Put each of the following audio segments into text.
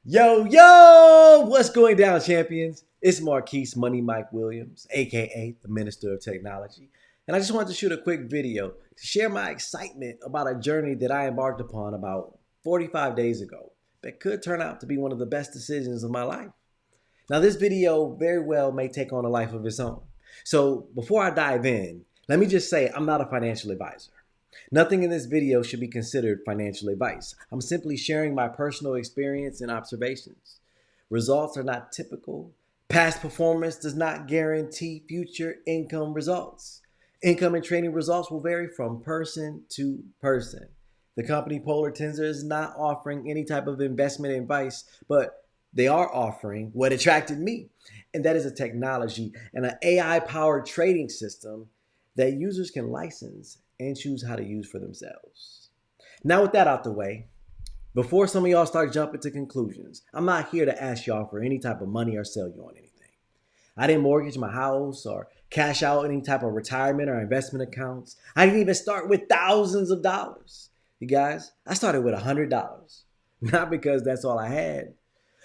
Yo, what's going down, champions? It's Marquise Money Mike Williams, aka the Minister of Technology. And I just wanted to shoot a quick video to share my excitement about a journey that I embarked upon about 45 days ago that could turn out to be one of the best decisions of my life. Now, this video very well may take on a life of its own. So before I dive in, let me just say I'm not a financial advisor. Nothing in this video should be considered financial advice. I'm simply sharing my personal experience and observations. Results are not typical. Past performance does not guarantee future income results. Income and trading results will vary from person to person. The company Polar Tensor is not offering any type of investment advice, but they are offering what attracted me, and that is a technology and an AI-powered trading system that users can license and choose how to use for themselves. Now, with that out the way, before some of y'all start jumping to conclusions, I'm not here to ask y'all for any type of money or sell you on anything. I didn't mortgage my house or cash out any type of retirement or investment accounts. I didn't even start with thousands of dollars. You guys, I started with $100. Not because that's all I had,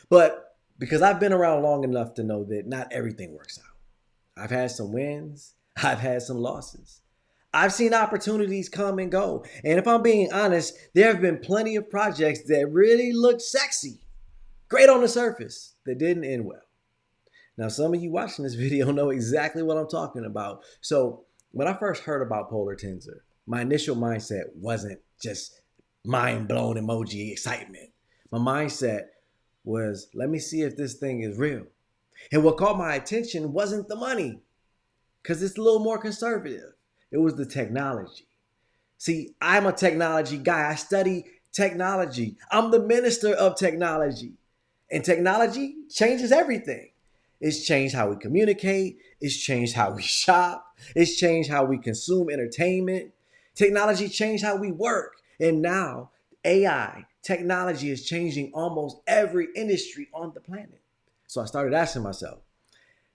but because I've been around long enough to know that not everything works out. I've had some wins. I've had some losses. I've seen opportunities come and go. And if I'm being honest, there have been plenty of projects that really looked sexy, great on the surface, that didn't end well. Now, some of you watching this video know exactly what I'm talking about. So when I first heard about Polar Tensor, my initial mindset wasn't just mind-blown emoji excitement. My mindset was, let me see if this thing is real. And what caught my attention wasn't the money, because it's a little more conservative. It was the technology. See, I'm a technology guy. I study technology. I'm the minister of technology. And technology changes everything. It's changed how we communicate. It's changed how we shop. It's changed how we consume entertainment. Technology changed how we work. And now AI, technology is changing almost every industry on the planet. So I started asking myself,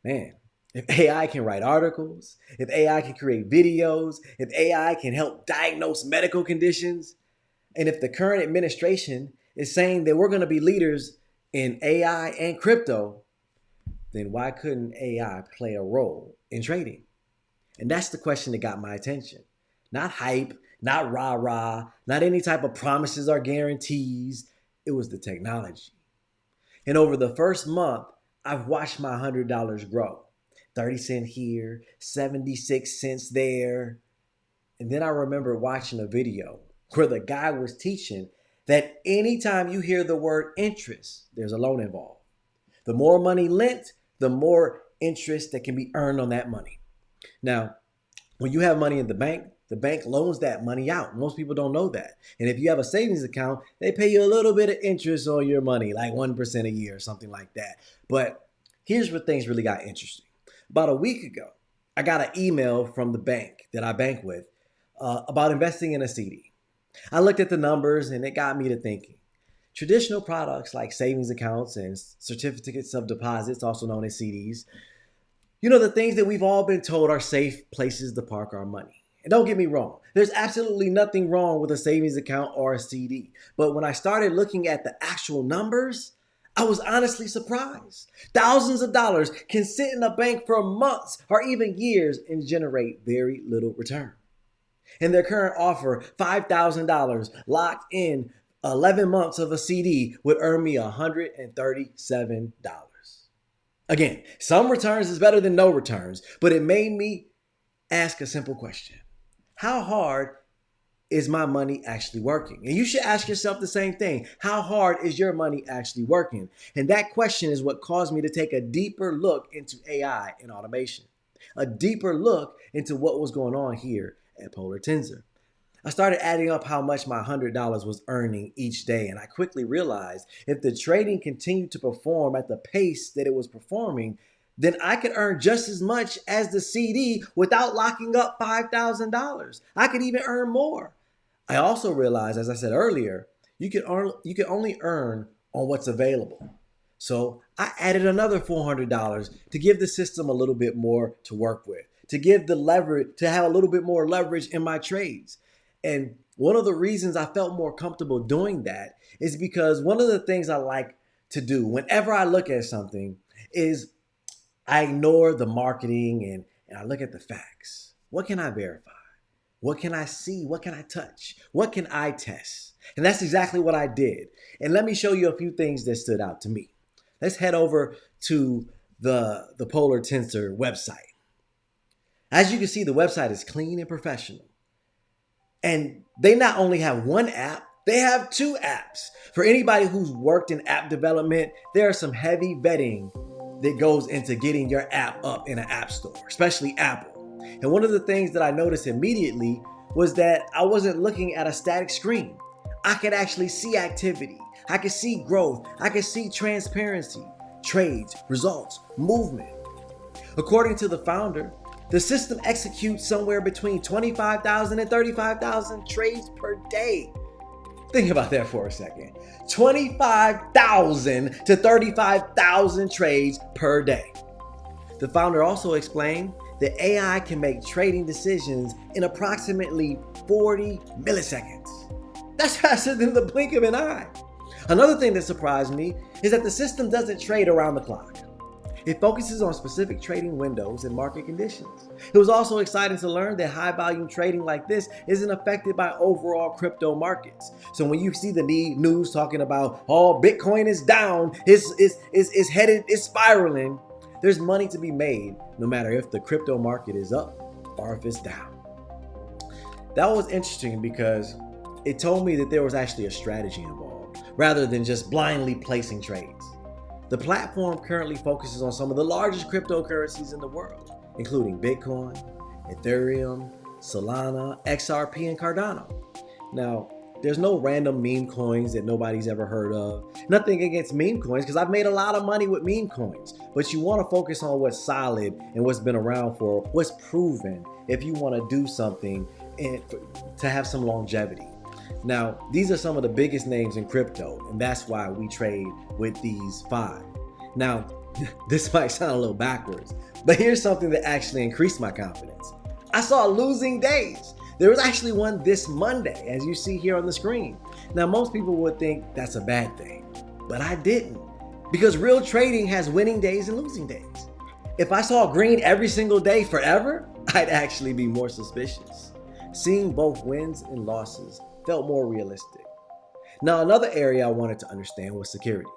man, if AI can write articles, if AI can create videos, if AI can help diagnose medical conditions, and if the current administration is saying that we're going to be leaders in AI and crypto, then why couldn't AI play a role in trading? And that's the question that got my attention. Not hype, not rah-rah, not any type of promises or guarantees. It was the technology. And over the first month, I've watched my $100 grow. 30 cents here, 76 cents there. And then I remember watching a video where the guy was teaching that anytime you hear the word interest, there's a loan involved. The more money lent, the more interest that can be earned on that money. Now, when you have money in the bank loans that money out. Most people don't know that. And if you have a savings account, they pay you a little bit of interest on your money, like 1% a year or something like that. But here's where things really got interesting. About a week ago, I got an email from the bank that I bank with about investing in a CD. I looked at the numbers and it got me to thinking. Traditional products like savings accounts and certificates of deposits, also known as CDs, you know, the things that we've all been told are safe places to park our money. And don't get me wrong, there's absolutely nothing wrong with a savings account or a CD. But when I started looking at the actual numbers, I was honestly surprised. Thousands of dollars can sit in a bank for months or even years and generate very little return. And their current offer, $5,000 locked in 11 months of a CD, would earn me $137. Again, some returns is better than no returns, but it made me ask a simple question. How hard is my money actually working? And you should ask yourself the same thing. How hard is your money actually working? And that question is what caused me to take a deeper look into AI and automation, a deeper look into what was going on here at Polar Tensor. I started adding up how much my $100 was earning each day, and I quickly realized if the trading continued to perform at the pace that it was performing, then I could earn just as much as the CD without locking up $5,000. I could even earn more. I also realized, as I said earlier, you can only earn on what's available. So I added another $400 to give the system a little bit more to work with, to give the leverage, to have a little bit more leverage in my trades. And one of the reasons I felt more comfortable doing that is because one of the things I like to do whenever I look at something is I ignore the marketing and I look at the facts. What can I verify? What can I see? What can I touch? What can I test? And that's exactly what I did. And let me show you a few things that stood out to me. Let's head over to the Polar Tensor website. As you can see, the website is clean and professional. And they not only have one app, they have two apps. For anybody who's worked in app development, there is some heavy vetting that goes into getting your app up in an app store, especially Apple. And one of the things that I noticed immediately was that I wasn't looking at a static screen. I could actually see activity. I could see growth. I could see transparency, trades, results, movement. According to the founder, the system executes somewhere between 25,000 and 35,000 trades per day. Think about that for a second. 25,000 to 35,000 trades per day. The founder also explained that AI can make trading decisions in approximately 40 milliseconds. That's faster than the blink of an eye. Another thing that surprised me is that the system doesn't trade around the clock. It focuses on specific trading windows and market conditions. It was also exciting to learn that high volume trading like this isn't affected by overall crypto markets. So when you see the news talking about, oh, Bitcoin is down, it's headed, it's spiraling, there's money to be made no matter if the crypto market is up or if it's down. That was interesting because it told me that there was actually a strategy involved rather than just blindly placing trades. The platform currently focuses on some of the largest cryptocurrencies in the world, including Bitcoin, Ethereum, Solana, XRP, and Cardano. Now, there's no random meme coins that nobody's ever heard of. Nothing against meme coins because I've made a lot of money with meme coins. But you want to focus on what's solid and what's been around for, what's proven if you want to do something and to have some longevity. Now, these are some of the biggest names in crypto, and that's why we trade with these 5. Now, this might sound a little backwards, but here's something that actually increased my confidence. I saw losing days. There was actually one this Monday, as you see here on the screen. Now, most people would think that's a bad thing, but I didn't, because real trading has winning days and losing days. If I saw green every single day forever, I'd actually be more suspicious. Seeing both wins and losses felt more realistic. Now, another area I wanted to understand was security.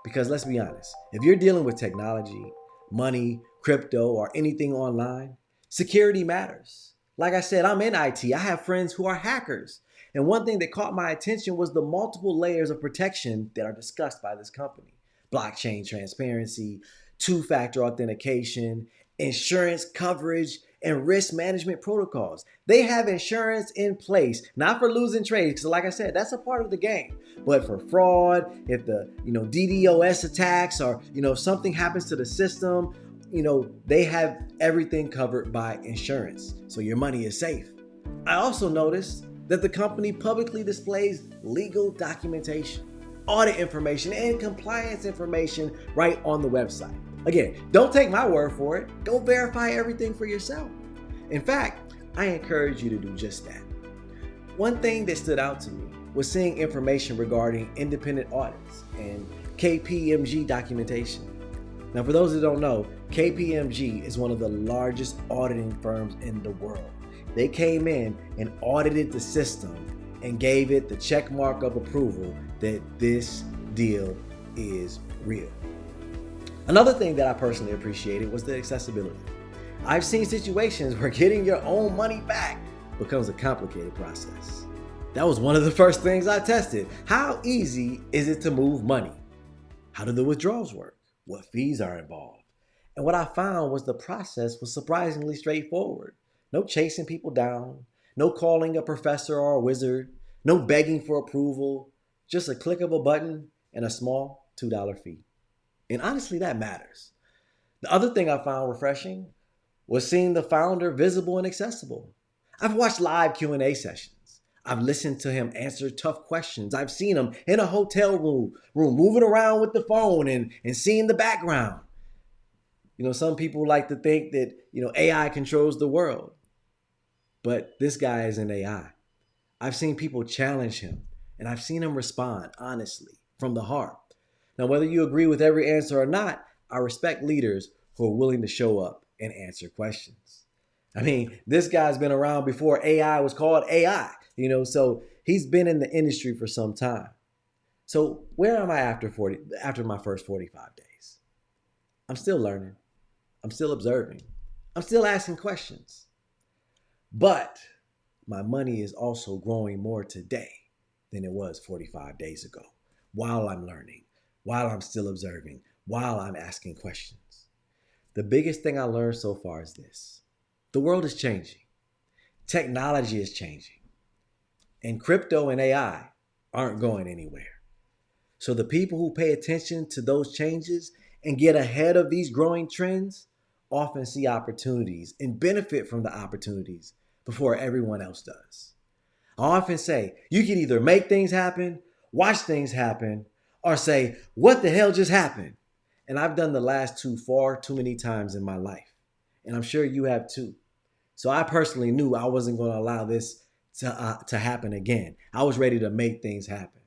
Because let's be honest, if you're dealing with technology, money, crypto, or anything online, security matters. Like I said, I'm in IT. I have friends who are hackers. And one thing that caught my attention was the multiple layers of protection that are discussed by this company. Blockchain transparency, two-factor authentication, insurance coverage, and risk management protocols. They have insurance in place, not for losing trades, because like I said, that's a part of the game. But for fraud, if the DDoS attacks or if something happens to the system, they have everything covered by insurance. So your money is safe. I also noticed that the company publicly displays legal documentation, audit information, and compliance information right on the website. Again, don't take my word for it. Go verify everything for yourself. In fact, I encourage you to do just that. One thing that stood out to me was seeing information regarding independent audits and KPMG documentation. Now, for those that don't know, KPMG is one of the largest auditing firms in the world. They came in and audited the system and gave it the check mark of approval that this deal is real. Another thing that I personally appreciated was the accessibility. I've seen situations where getting your own money back becomes a complicated process. That was one of the first things I tested. How easy is it to move money? How do the withdrawals work? What fees are involved? And what I found was the process was surprisingly straightforward. No chasing people down, no calling a professor or a wizard, no begging for approval, just a click of a button and a small $2 fee. And honestly, that matters. The other thing I found refreshing was seeing the founder visible and accessible. I've watched live Q&A sessions. I've listened to him answer tough questions. I've seen him in a hotel room moving around with the phone and seeing the background. Some people like to think that, AI controls the world. But this guy isn't AI. I've seen people challenge him, and I've seen him respond honestly from the heart. Now, whether you agree with every answer or not, I respect leaders who are willing to show up and answer questions. I mean, this guy's been around before AI was called AI, so he's been in the industry for some time. So where am I after my first 45 days? I'm still learning. I'm still observing. I'm still asking questions. But my money is also growing more today than it was 45 days ago, while I'm learning, while I'm still observing, while I'm asking questions. The biggest thing I learned so far is this: the world is changing. Technology is changing. And crypto and AI aren't going anywhere. So the people who pay attention to those changes and get ahead of these growing trends often see opportunities and benefit from the opportunities before everyone else does. I often say, you can either make things happen, watch things happen, or say, what the hell just happened? And I've done the last two far too many times in my life. And I'm sure you have too. So I personally knew I wasn't going to allow this to happen again. I was ready to make things happen.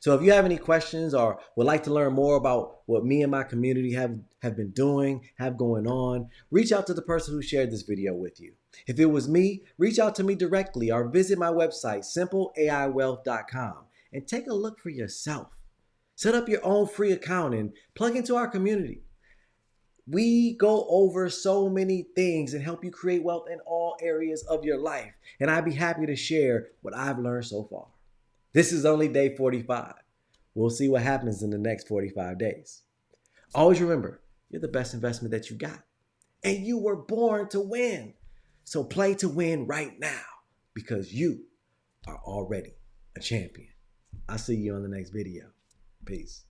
So if you have any questions or would like to learn more about what me and my community have been doing, have going on, reach out to the person who shared this video with you. If it was me, reach out to me directly or visit my website, simpleaiwealth.com, and take a look for yourself. Set up your own free account and plug into our community. We go over so many things and help you create wealth in all areas of your life. And I'd be happy to share what I've learned so far. This is only day 45. We'll see what happens in the next 45 days. Always remember, you're the best investment that you got. And you were born to win. So play to win right now because you are already a champion. I'll see you on the next video. Peace.